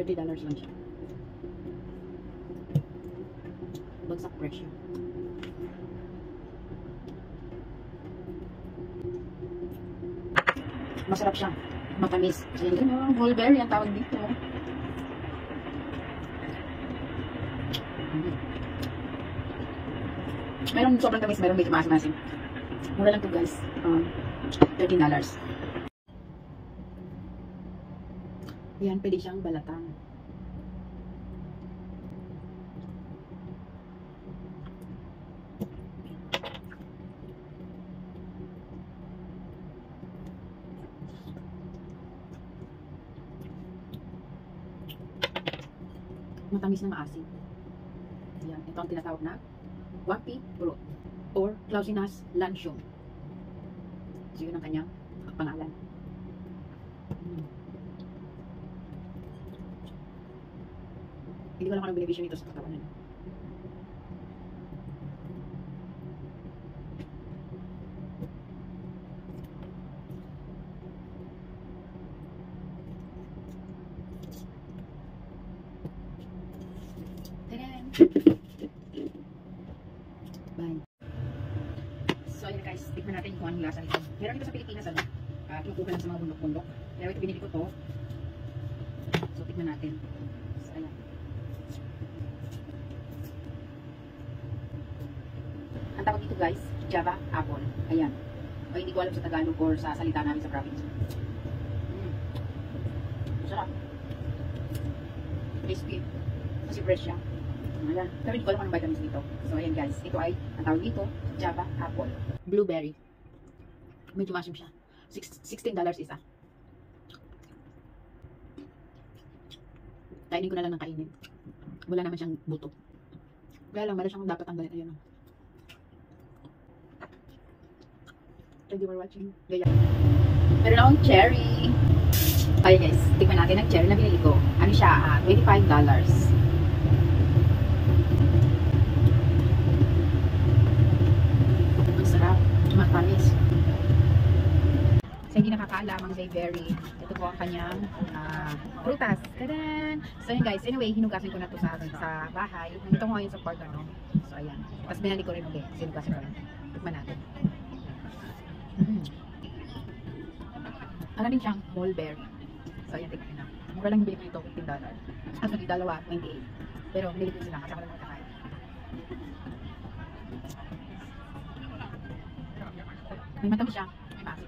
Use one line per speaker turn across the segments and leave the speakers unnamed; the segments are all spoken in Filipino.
$30 lang siya. Bagsak presyo. Masarap siya. Matamis. Ayan, ganun. Mulberry ang tawag dito. Merong sobrang tamis, merong medyo maasim-asim. Mura lang to guys. $13. Ayan, pwede siyang balatan. Matamis na maasim. Ayan, ito ang tinatawag na Wapi fruit or Clausinus lantium. So yun ang kanyang pangalan. Hindi ko lang kung anong benepisyo nito sa katawan. Bye. So yun guys, tikman natin kung anong lasa nito. Meron ito sa Pilipinas, ano? Kinukuha lang sa mga bundok-bundok. Pero ito binili ko to. So tikman natin. So ayan. Ang tawag dito guys, Java apple. Ayan. O hindi ko alam sa Tagalog or sa salita namin sa province. Masarap. Crispy. Kasi fresh siya. Ayan. Pero hindi ko alam anong vitamins dito. So ayan guys, ito ay, ang tawag dito, Java apple. Blueberry. Medyo masim siya. $16 isa. Kainin ko na lang ng kainin. Wala naman siyang buto. Kaya lang, meron siyang dapat tanggalin. Ayan o. Thank you for watching. Gaya. Meron akong cherry. Okay guys, tikman natin ang cherry na binili ko. Ano siya? $25. Ang sarap. Matamis. Sa hindi nakakaalam ang Bayberry, ito po ang kanyang prutas. Tadan! So yun guys, anyway, hinugasan ko na to sa bahay. Nandito ko ngayon sa kwarto, no? So ayan. Tapos binali ko rin ulit. Hinugasan ko rin. Tikman natin. Ano din siyang mulberry. So ayan, tikman na. Mura lang yung bili ko ito, $15. At sa dalawa, $28. Pero binili ko sila kasi ako lang magkakain. May matamis siya. May maasim.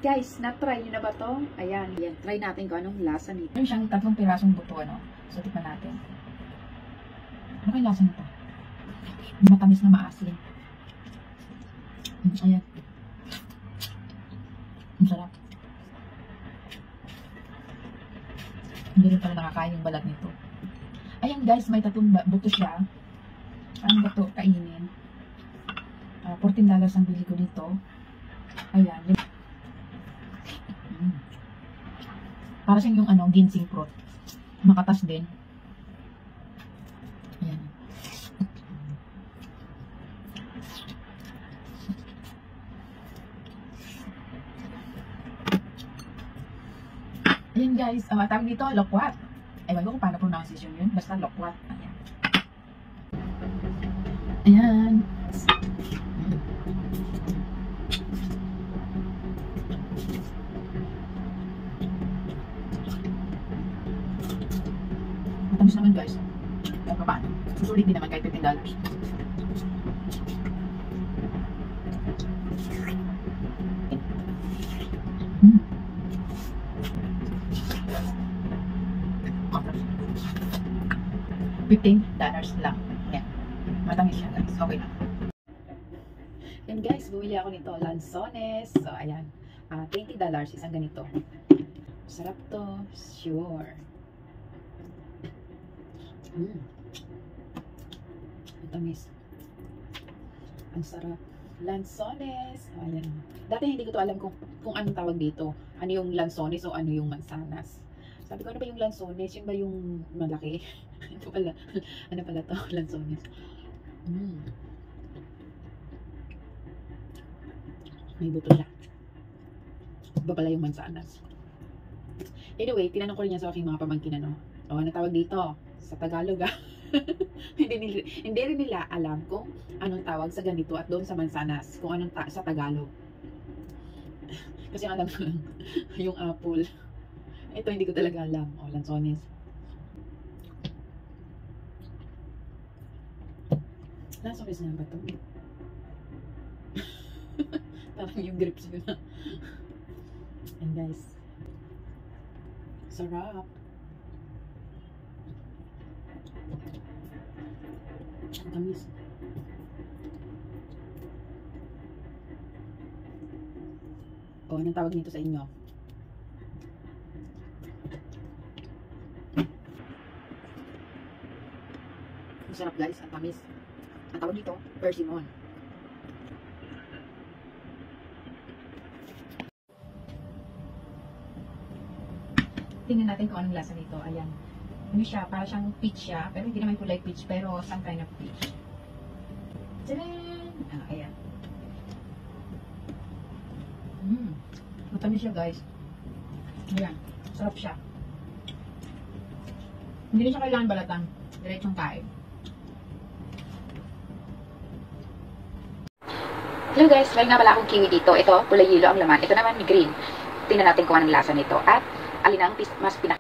Guys, na-try nyo na ba to? Ayan, yan. Try natin kung anong lasa nito. Meron siyang 3 pirasong buto, ano? So, tikman natin. Ano kayong lasa nito? Matamis na maasim. Ayan. Ang sarap. Hindi rin pala nakakain yung balat nito. Ayan guys, may 3 buto siya. Ano ba ito? Kainin. $14 ang bili ko dito. Ayan. Para siyang yung ginseng fruit. Makatas din. Ayan. Ayan guys, tawag dito, lokwat. Ewan ko kung paano pronunciation yun. Basta lokwat. Ayan. Ayan. Matamis naman guys. Kaya pa paano? Susulit din naman kahit $15. $15 lang. Yan. Matamis siya guys. Okay lang. Yan guys, bumili ako nito. Lanzones. So ayan. $20 isang ganito. Sarap to. Sure. Matamis. Ang sarap. Lanzones. Ayan. Dati hindi ko to alam kung anong tawag dito. Ano yung lanzones o ano yung mansanas. Sabi ko, ano ba yung lanzones? Yun ba yung malaki? Ito pala. Ano pala to? Lanzones. May buto siya. Iba pala yung mansanas. Anyway, tinanong ko rin yan sa aking mga pamangkin, ano tawag dito? Sa Tagalog, hindi rin nila alam kung anong tawag sa ganito at doon sa mansanas, kung anong sa Tagalog. Kasi alam ko lang, yung apple. Ito hindi ko talaga alam. Lanzones. Lanzones nga ba ito? Parang yung grapes yun. And guys, sarap. Ang tamis. Anong tawag nito sa inyo? Ang sarap guys, ang tamis. Ang tawag nito, persimmon. Tingnan natin kung anong lasa nito. Ayan. Ano siya? Para siyang peach siya. Pero hindi naman kulay peach. Pero some kind of peach. Tadaan! Ayan. Matamis siya guys. Ayan. Sarap siya. Hindi na siya kailangan balatan. Diretsong kain. Hello guys. Well nga pala akong kiwi dito. Ito, kulay yellow ang laman. Ito naman green. Tingnan natin kung anong lasa nito. At alin ang mas pinaka...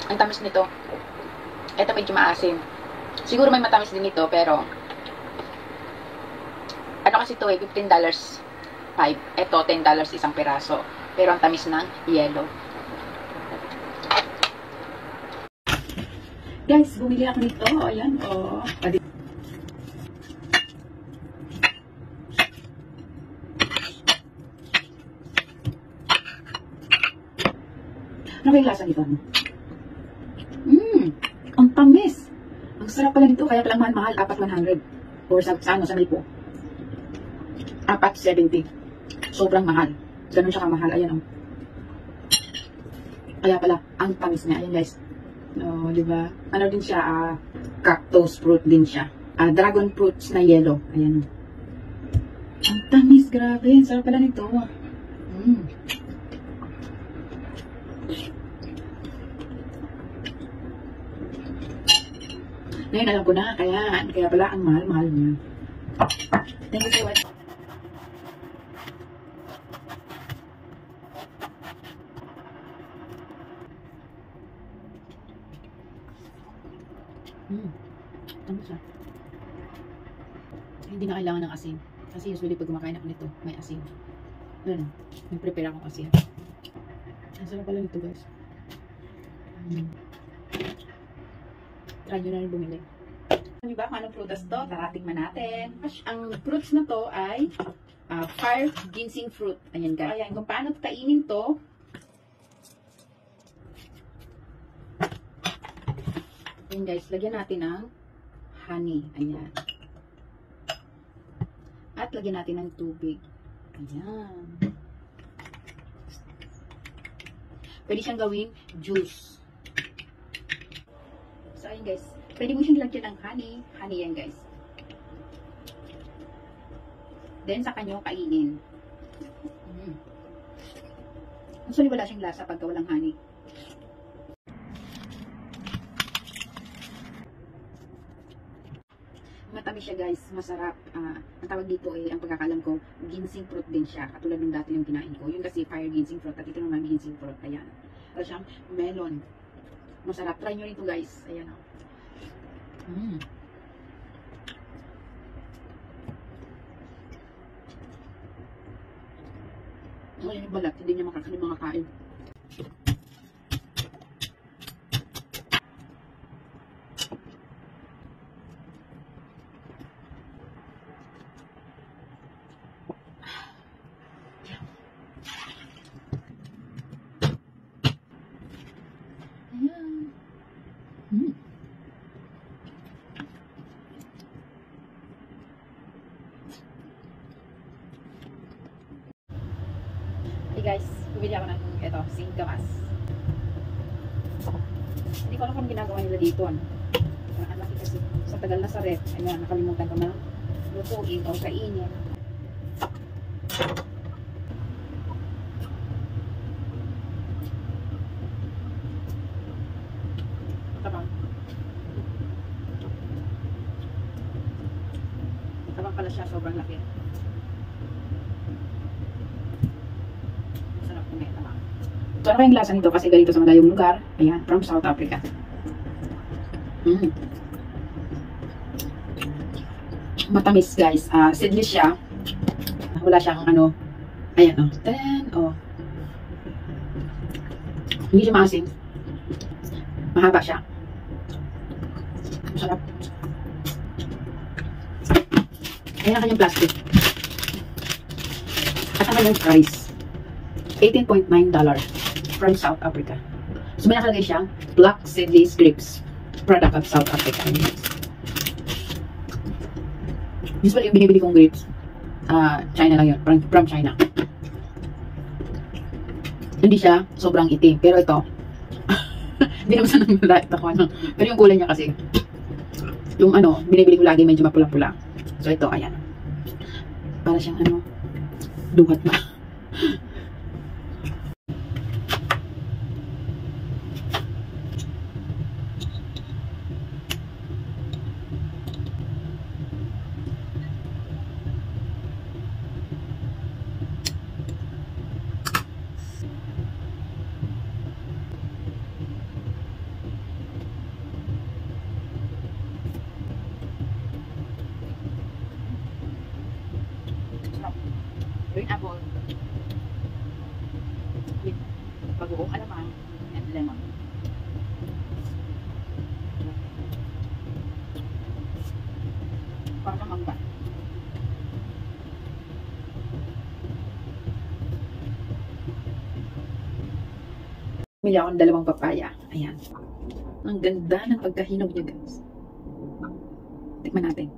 Ang tamis nito. Ito medyo maasim. Siguro may matamis din ito, pero ano kasi ito $15 5. Ito $10 isang piraso. Pero ang tamis ng yellow. Guys, bumili ako nito. Ayan, Ano kayong lasa nito? Ang tamis. Ang sarap pala nito. Kaya palang mahal-mahal. 4,100. Or sa Maypo. 4,70. Sobrang mahal. Ganun siya kamahal. Ayan, Kaya pala, ang tamis niya. Ayan, guys. Diba? Ano din siya? Cactus fruit din siya. Dragon fruits na yellow. Ayan. Ang tamis. Grabe. Ang sarap pala nito. Ngayon, alam ko na. Kaya pala, ang mahal-mahal niya. Thank you so much. Ano siya? Hindi na kailangan ng asin. Kasi usually pag kumakain ako nito, may asin. Ano? May prepare akong asin. Ang sarap pala nito guys. Try nyo na rin bumili. Ano ba kung anong prutas to? Tara, tikman natin. Ang fruits na to ay fire ginseng fruit. Ayan guys. Ayan, kung paano kainin to. Ayan guys, lagyan natin ng honey. Ayan. At lagyan natin ng tubig. Ayan. Pwede siyang gawing juice. So, ayan guys. Pwede mo siyang lagyan ng honey. Honey yan guys. Then, sa kanyo kainin. Actually, wala siyang lasa pagka walang honey. Matamis siya guys. Masarap. Ang tawag dito ang pagkakalam ko, ginseng fruit din siya. Katulad ng dati yung kinain ko. Yun kasi fire ginseng fruit. At ito naman ginseng fruit. Ayan. Para siyang melon. Masarap. Try nyo rin ito guys. Ayan o. Ayan yung balat. Hindi niya makakain. Hey guys, bumili ako ng ito, singkamas. Hindi ko alam kung ginagawa nila dito. Ano? Ang laki kasi. Sa tagal na sa ref. Ayan, nakalimutan ko na lutuin o kainin. Tabang. Tabang pala siya, sobrang laki. Masarap kumain naman. So, ano kayong lasa nito? Kasi ganito sa malayong lugar. Ayan, from South Africa. Matamis guys. Seedless siya. Wala siyang ano. Ayan o. Hindi siya maasim. Mahaba siya. Masarap. Ayan ang kanyang plastic. At ang kanyang price. $18.9 from South Africa. So may nakalagay siyang black seedless grapes. Product of South Africa. Usually yung binibili kong grapes, China lang yun. From China. Hindi siya sobrang itim. Pero ito, hindi naman sa nang malait ako. Ano. Pero yung kulay niya kasi, yung ano, binibili ko lagi medyo mapula-pula. So ito, ayan. Para siyang ano, duhat na. Green apple with bagoong alamang and lemon. Parang mangga. Bumili ako ng dalawang papaya. Ayan. Ang ganda ng pagkahinog niya guys. Tikman natin.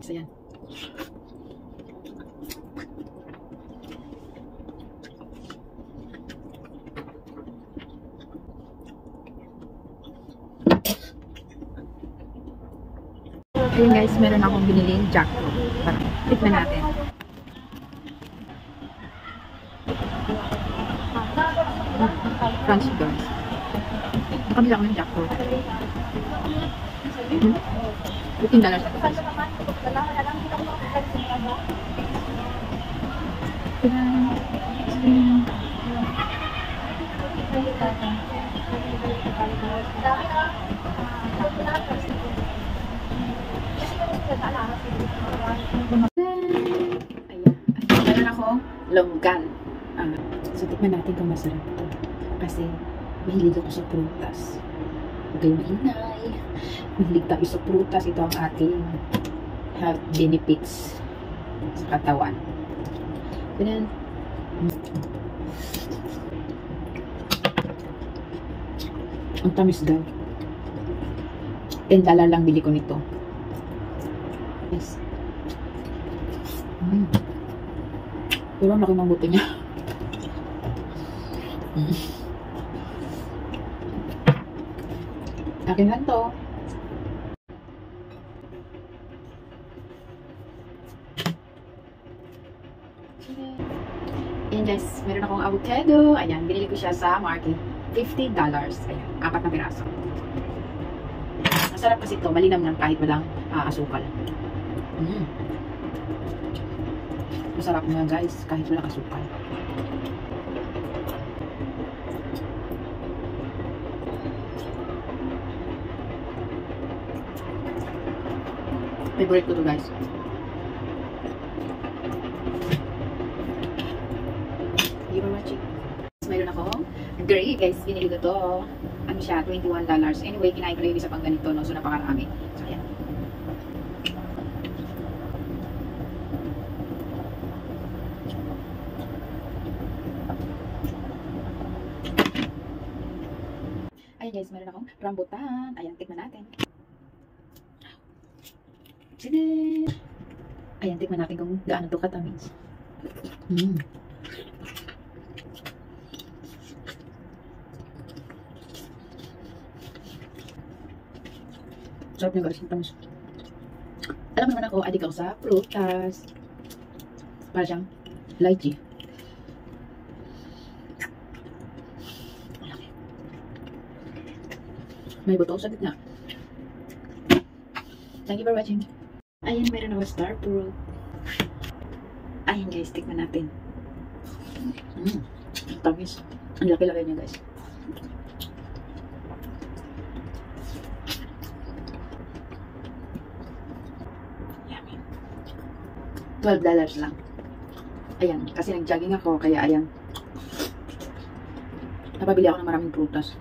So yan. Ayun guys, meron akong biniling jackfruit. Tikman natin. Crunchy guys. Nakabila ako ng jackfruit. $15 ito guys. Meron ako longgan. So tikman natin kung masarap ito. Kasi mahilig ako sa prutas. Huwag kayong maingay. Mahilig tayo sa prutas. Ito ang ating health benefits sa katawan. Ganyan. Ang tamis daw. $10 lang bili ko nito. Yes. Pero ang laki ng buto niya. Akin lang to. Ayan guys, meron akong avocado. Ayan, binili ko siya sa market. $50. Ayan, 4 na piraso. Masarap kasi ito, malinam lang kahit walang asukal. Masarap nga guys, kahit walang asukal. Favorite ko to guys. Thank you for watching. Mayroon ako grape guys, binili ko to. Ano siya, $21. Anyway, kinain ko na yung isa pang ganito, no? So napakarami. So ayan. Ayan guys, meron akong rambutan. Ayan, tikman natin. Chineche! Ayan, tikman natin kung gaano to katamis. Sarap niya guys, tamis. Alam mo naman ako, adik ako sa prutas. Para siyang lychee. May buto sa gitna. Thank you for watching. Ayan, mayroon ako star fruit. Ayan guys, tikman natin. Tamis. Ang laki-laki niya guys. Yummy. $12 lang. Ayan, kasi nag-jogging ako, kaya ayan. Napabili ako ng maraming prutas.